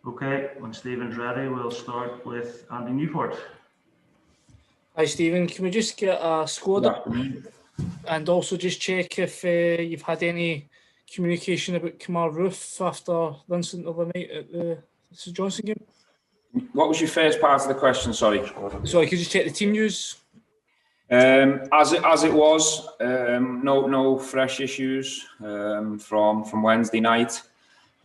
Okay, when Stephen's ready, we'll start with Andy Newport. Hi Stephen, can we just get a squad up and also just check if you've had any communication about Kemar Roofe after the incident of the night at the St Johnstone game? What was your first part of the question? Sorry. Sorry, could you just check the team news? As it was, no fresh issues from Wednesday night.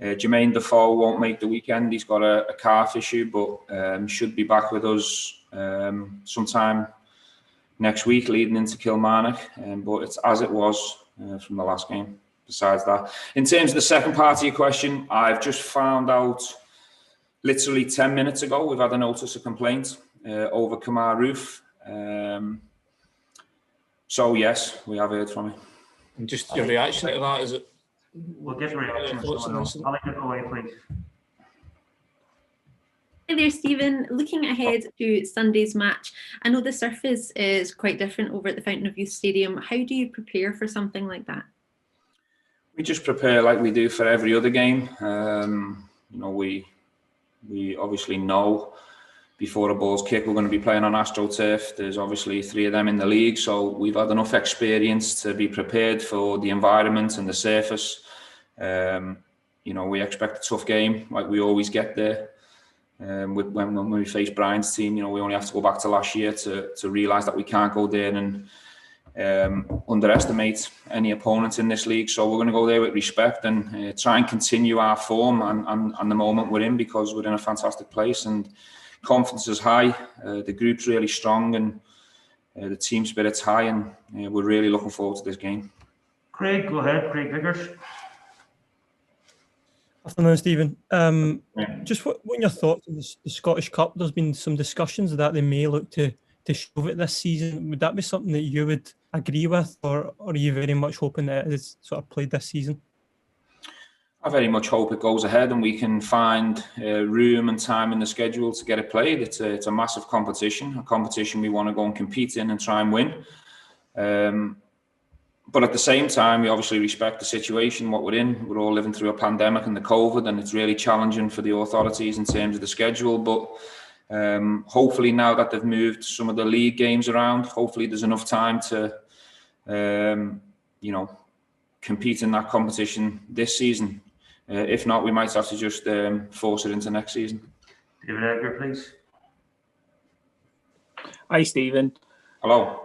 Jermaine Defoe won't make the weekend. He's got a calf issue, but should be back with us sometime next week, leading into Kilmarnock. But it's as it was from the last game. Besides that, in terms of the second part of your question, I've just found out literally 10 minutes ago we've had a notice of complaint over Kemar Roofe. So yes, we have heard from him. And just your reaction to that, is it? We'll get the reaction. I'll let you go away, please. Hi there, Stephen. Looking ahead to Sunday's match, I know the surface is quite different over at the Fountain of Youth Stadium. How do you prepare for something like that? We just prepare like we do for every other game. We obviously know before a ball's kicked we're going to be playing on AstroTurf. There's obviously 3 of them in the league, so we've had enough experience to be prepared for the environment and the surface. We expect a tough game like we always get there. When we face Brian's team, we only have to go back to last year to realise that we can't go there and underestimate any opponents in this league. So we're going to go there with respect and try and continue our form and the moment we're in, because we're in a fantastic place and confidence is high. The group's really strong and the team spirit's high, and we're really looking forward to this game. Craig, go ahead. Craig Vickers. Afternoon, Stephen. Just what are your thoughts on the Scottish Cup? There's been some discussions that they may look to shove it this season. Would that be something that you would agree with, or are you very much hoping that it is sort of played this season? I very much hope it goes ahead and we can find room and time in the schedule to get it played. It's a massive competition, a competition we want to go and compete in and try and win. But at the same time, we obviously respect the situation, what we're in. We're all living through a pandemic and the COVID, and it's really challenging for the authorities in terms of the schedule. But hopefully now that they've moved some of the league games around, hopefully there's enough time to, compete in that competition this season. If not, we might have to just force it into next season. David Edgar, please. Hi, Stephen. Hello.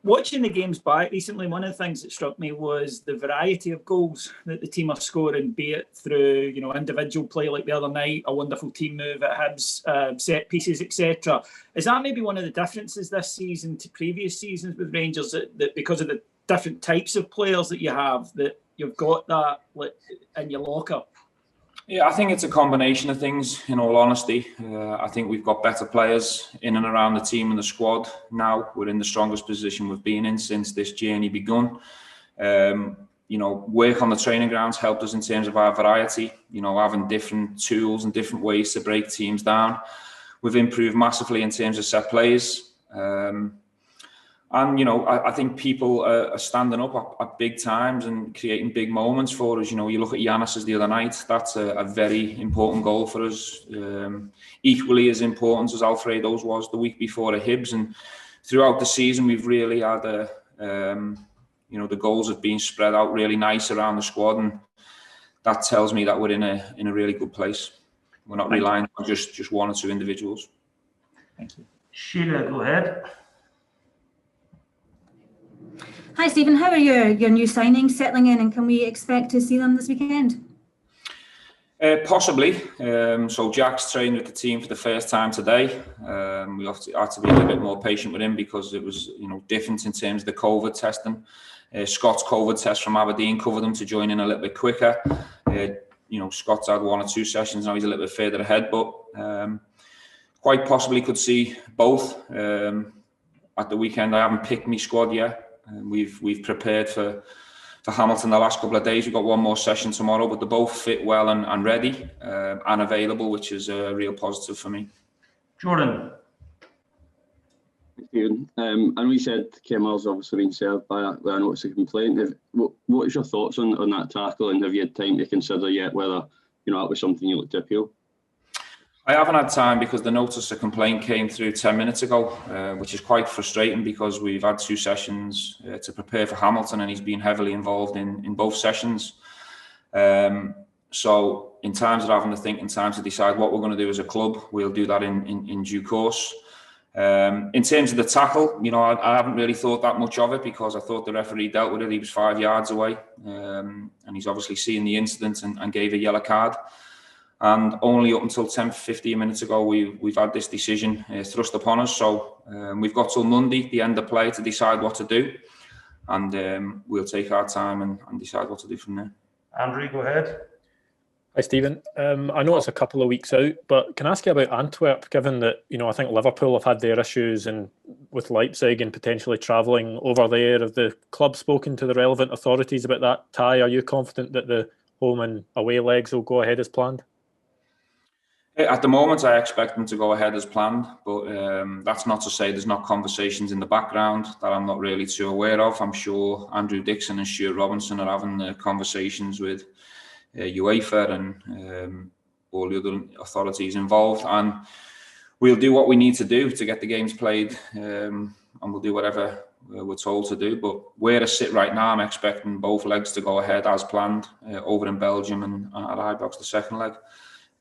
Watching the games back recently, one of the things that struck me was the variety of goals that the team are scoring, be it through individual play like the other night, a wonderful team move at Hibs, set pieces, etc. Is that maybe one of the differences this season to previous seasons with Rangers, that because of the different types of players that you have, that you've got that in your locker? Yeah, I think it's a combination of things, in all honesty. I think we've got better players in and around the team and the squad now. We're in the strongest position we've been in since this journey begun. Work on the training grounds helped us in terms of our variety, having different tools and different ways to break teams down. We've improved massively in terms of set plays. I think people are standing up at big times and creating big moments for us. You look at Giannis's the other night. That's a very important goal for us. Equally as important as Alfredo's was the week before at Hibs. And throughout the season, we've really had the goals have been spread out really nice around the squad, and that tells me that we're in a really good place. We're not relying on just one or two individuals. Thank you. Sheila, go ahead. Hi, Stephen. How are your new signings settling in, and can we expect to see them this weekend? Possibly. So Jack's trained with the team for the first time today. We had to be a little bit more patient with him because it was, different in terms of the COVID testing. Scott's COVID test from Aberdeen covered him to join in a little bit quicker. Scott's had 1 or 2 sessions now; he's a little bit further ahead, but quite possibly could see both at the weekend. I haven't picked my squad yet. We've prepared for Hamilton the last couple of days. We've got 1 more session tomorrow, but they both fit well and ready and available, which is a real positive for me. Jordan. Stephen, I know you said Kemar's obviously been served by a notice of complaint. What is your thoughts on that tackle, and have you had time to consider yet whether that was something you looked to appeal? I haven't had time because the notice of complaint came through 10 minutes ago, which is quite frustrating because we've had 2 sessions to prepare for Hamilton, and he's been heavily involved in both sessions. So in terms of having to think, in time to decide what we're going to do as a club, we'll do that in due course. In terms of the tackle, you know, I haven't really thought that much of it because I thought the referee dealt with it. He was 5 yards away, and he's obviously seen the incident and gave a yellow card. And only up until 10-15 minutes ago, we've had this decision thrust upon us. So we've got till Monday, the end of play, to decide what to do. And we'll take our time and decide what to do from there. Andrew, go ahead. Hi, Stephen. I know it's a couple of weeks out, but can I ask you about Antwerp, given that, you know, I think Liverpool have had their issues and with Leipzig and potentially travelling over there. Have the club spoken to the relevant authorities about that tie? Are you confident that the home and away legs will go ahead as planned? At the moment, I expect them to go ahead as planned, but that's not to say there's not conversations in the background that I'm not really too aware of. I'm sure Andrew Dixon and Stuart Robinson are having conversations with UEFA and all the other authorities involved, and we'll do what we need to do to get the games played, and we'll do whatever we're told to do. But where I sit right now, I'm expecting both legs to go ahead as planned over in Belgium and at Ibrox, the second leg.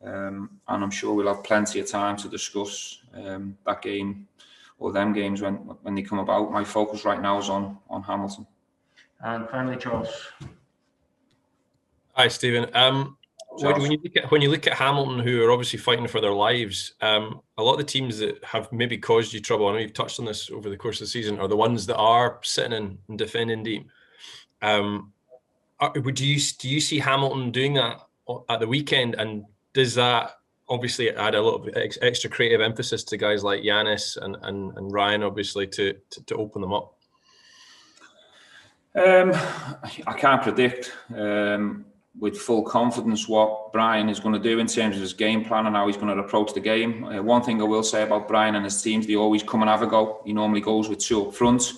And I'm sure we'll have plenty of time to discuss that game or them games when they come about. My focus right now is on Hamilton. And finally, Charles. Hi, Stephen. When you look at Hamilton, who are obviously fighting for their lives, a lot of the teams that have maybe caused you trouble, I know you've touched on this over the course of the season, are the ones that are sitting in and defending deep. Do you see Hamilton doing that at the weekend, and does that obviously add a little bit extra creative emphasis to guys like Yanis and Ryan, obviously, to open them up? I can't predict with full confidence what Brian is going to do in terms of his game plan and how he's going to approach the game. One thing I will say about Brian and his teams, they always come and have a go. He normally goes with 2 up front.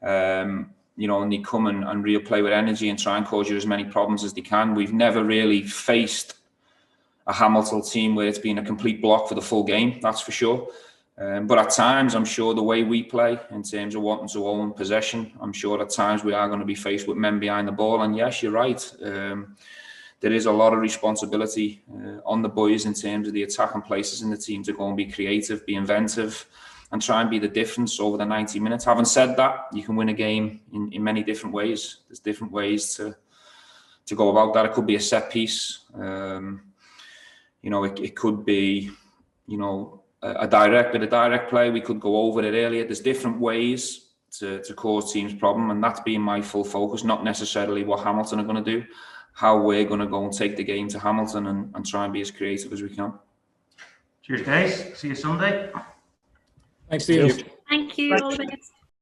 You know, and they come and really play with energy and try and cause you as many problems as they can. We've never really faced a Hamilton team where it's been a complete block for the full game, that's for sure. But at times, I'm sure the way we play in terms of wanting to own possession, I'm sure at times we are going to be faced with men behind the ball. And yes, you're right. There is a lot of responsibility on the boys in terms of the attacking places in the team to go and be creative, be inventive, and try and be the difference over the 90 minutes. Having said that, you can win a game in many different ways. There's different ways to go about that. It could be a set piece. You know, it could be, you know, a direct play. We could go over it earlier. There's different ways to cause teams problem, and that's been my full focus, not necessarily what Hamilton are going to do, how we're going to go and take the game to Hamilton and try and be as creative as we can. Cheers, guys. See you Sunday. Thanks, Steve. Thank you. All the best.